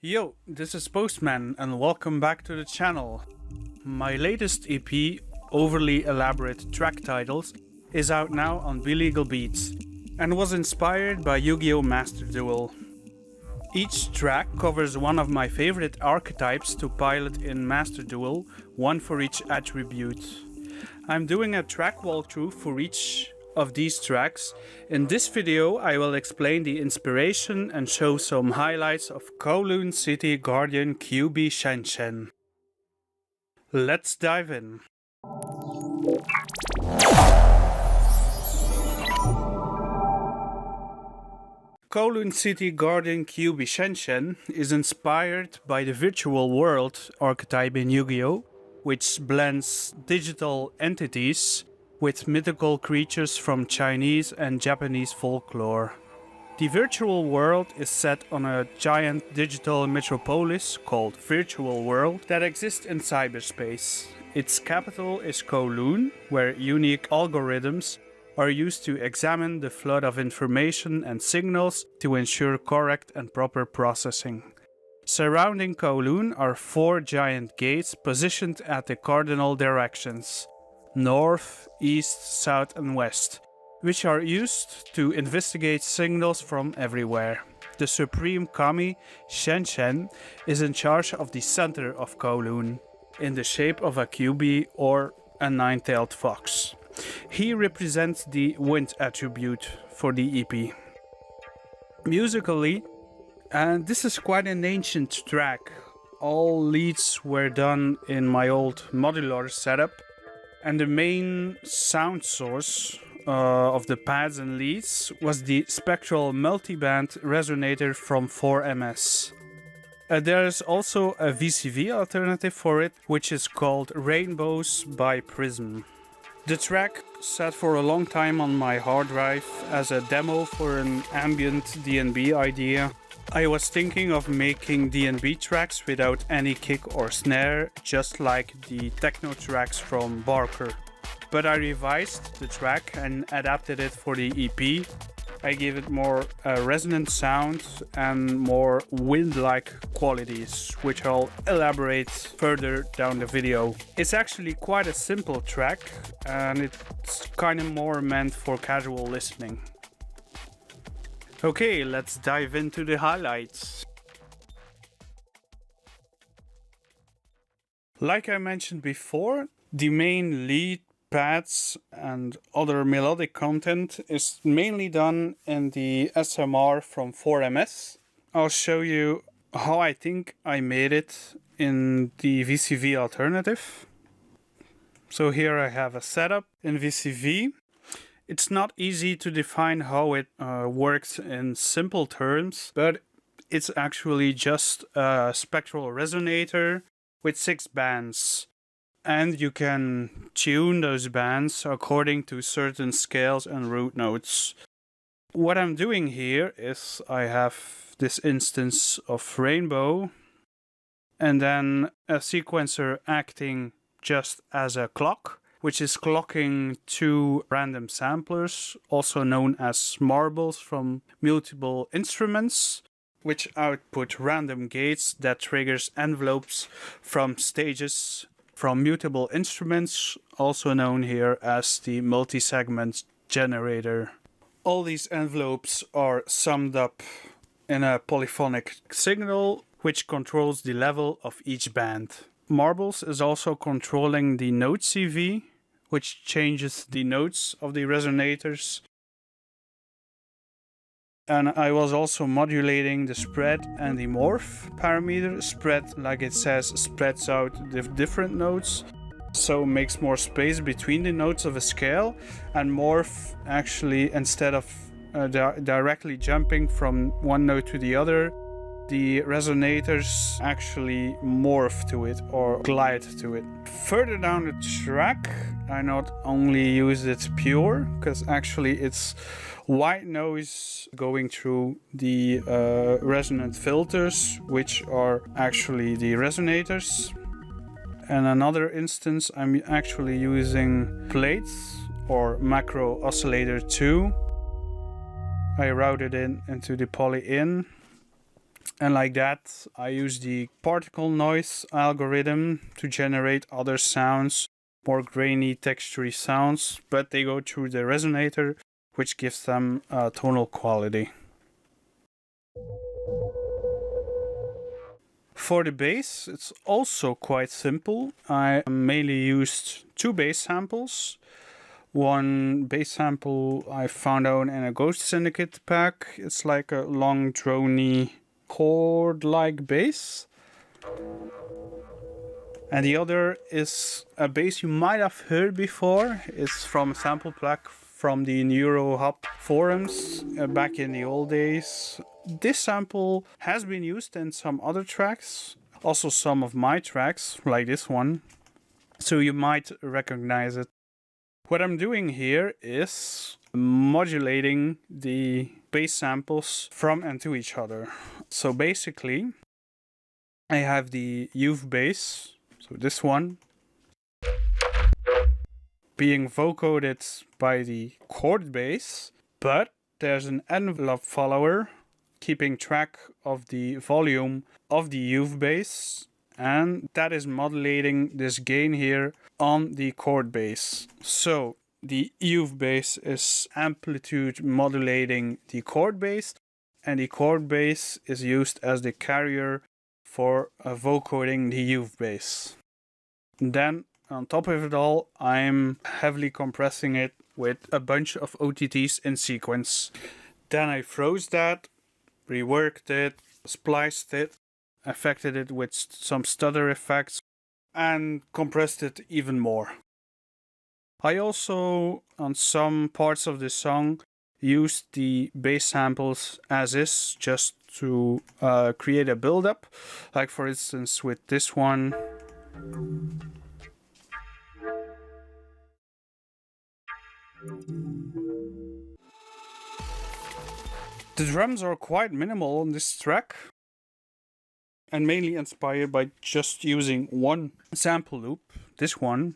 Yo, this is Postman and welcome back to the channel. My latest EP, Overly Elaborate Track Titles, is out now on Billegal Beats and was inspired by Yu-Gi-Oh! Master Duel. Each track covers one of my favorite archetypes to pilot in Master Duel, one for each attribute. I'm doing a track walkthrough for each of these tracks. In this video I will explain the inspiration and show some highlights of Kauwloon City Guardian Kyubi ShenShen. Let's dive in. Kauwloon City Guardian Kyubi ShenShen is inspired by the virtual world archetype in Yu-Gi-Oh!, which blends digital entities with mythical creatures from Chinese and Japanese folklore. The virtual world is set on a giant digital metropolis called Virtual World that exists in cyberspace. Its capital is Kauwloon, where unique algorithms are used to examine the flood of information and signals to ensure correct and proper processing. Surrounding Kauwloon are 4 giant gates positioned at the cardinal directions: north, east, south and west, which are used to investigate signals from everywhere. The supreme kami, ShenShen, is in charge of the center of Kauwloon, in the shape of a Kyubi or a 9-tailed fox. He represents the wind attribute for the EP. Musically, and this is quite an ancient track. All leads were done in my old modular setup, and the main sound source of the pads and leads was the Spectral multiband resonator from 4MS. There is also a VCV alternative for it, which is called Rainbows by Prism. The track sat for a long time on my hard drive as a demo for an ambient DnB idea. I was thinking of making DnB tracks without any kick or snare, just like the techno tracks from Barker. But I revised the track and adapted it for the EP. I gave it more resonant sound and more wind-like qualities, which I'll elaborate further down the video. It's actually quite a simple track, and it's kind of more meant for casual listening. Okay, let's dive into the highlights. Like I mentioned before, the main lead, pads and other melodic content is mainly done in the SMR from 4MS. I'll show you how I think I made it in the VCV alternative. So here I have a setup in VCV. It's not easy to define how it works in simple terms, but it's actually just a spectral resonator with 6 bands. And you can tune those bands according to certain scales and root notes. What I'm doing here is I have this instance of Rainbow and then a sequencer acting just as a clock, which is clocking 2 random samplers, also known as marbles from multiple instruments, which output random gates that triggers envelopes from stages from mutable instruments, also known here as the multi-segment generator. All these envelopes are summed up in a polyphonic signal, which controls the level of each band. Marbles is also controlling the note CV, which changes the notes of the resonators. And I was also modulating the spread and the morph parameter. Spread, like it says, spreads out the different notes, so makes more space between the notes of a scale. And morph, actually, instead of directly jumping from one note to the other, the resonators actually morph to it or glide to it. Further down the track, I not only use it pure, because actually it's white noise going through the resonant filters, which are actually the resonators. And another instance, I'm actually using plates or macro oscillator 2. I routed it into the poly in And like that, I use the particle noise algorithm to generate other sounds, more grainy, textury sounds, but they go through the resonator, which gives them tonal quality. For the bass, it's also quite simple. I mainly used two bass samples. One bass sample I found out in a Ghost Syndicate pack. It's like a long, drony, chord-like bass. And the other is a bass you might have heard before. It's from a sample pack from the Neuro Hub forums back in the old days. This sample has been used in some other tracks, also some of my tracks, like this one. So you might recognize it. What I'm doing here is modulating the bass samples from and to each other. So basically, I have the youth bass, so this one, being vocoded by the chord bass, but there's an envelope follower keeping track of the volume of the youth bass, and that is modulating this gain here on the chord bass. So the youth bass is amplitude modulating the chord bass, and the chord bass is used as the carrier for vocoding the youth bass. Then on top of it all, I'm heavily compressing it with a bunch of OTTs in sequence. Then I froze that, reworked it, spliced it, affected it with some stutter effects, and compressed it even more. I also, on some parts of the song, used the bass samples as is, just to create a build-up. Like for instance with this one. The drums are quite minimal on this track, and mainly inspired by just using one sample loop, this one.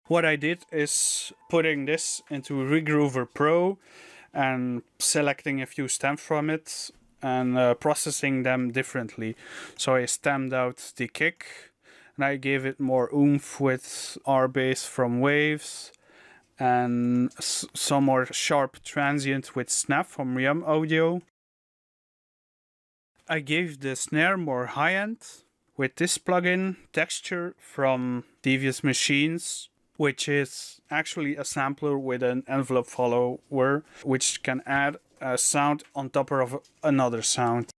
What I did is putting this into Regroover Pro and selecting a few stems from it and processing them differently. So I stemmed out the kick and I gave it more oomph with R-bass from Waves and some more sharp transient with Snap from Riam Audio. I gave the snare more high-end with this plugin, Texture from Devious Machines, which is actually a sampler with an envelope follower, which can add a sound on top of another sound.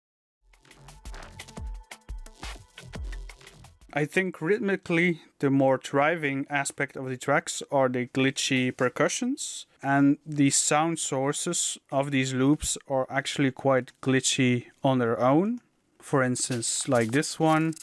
I think rhythmically, the more thriving aspect of the tracks are the glitchy percussions, and the sound sources of these loops are actually quite glitchy on their own. For instance, like this one.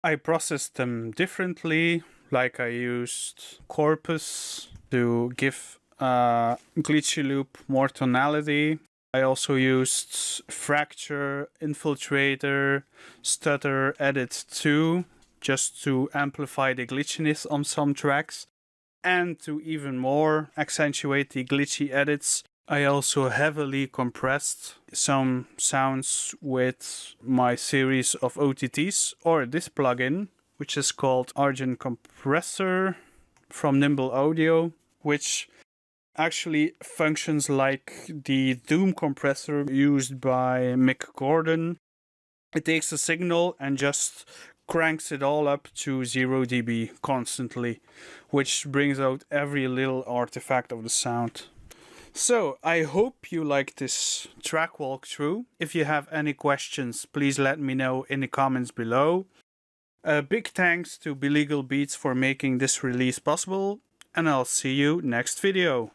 I processed them differently, like I used Corpus to give a glitchy loop more tonality. I also used Fracture, Infiltrator, Stutter, Edit 2 just to amplify the glitchiness on some tracks. And to even more accentuate the glitchy edits, I also heavily compressed some sounds with my series of OTTs or this plugin, which is called Argent Compressor from Nimble Audio, which actually functions like the Doom compressor used by Mick Gordon. It takes a signal and just cranks it all up to 0 dB constantly, which brings out every little artifact of the sound. So, I hope you liked this track walkthrough. If you have any questions, please let me know in the comments below. A big thanks to Billegal Beats for making this release possible, and I'll see you next video.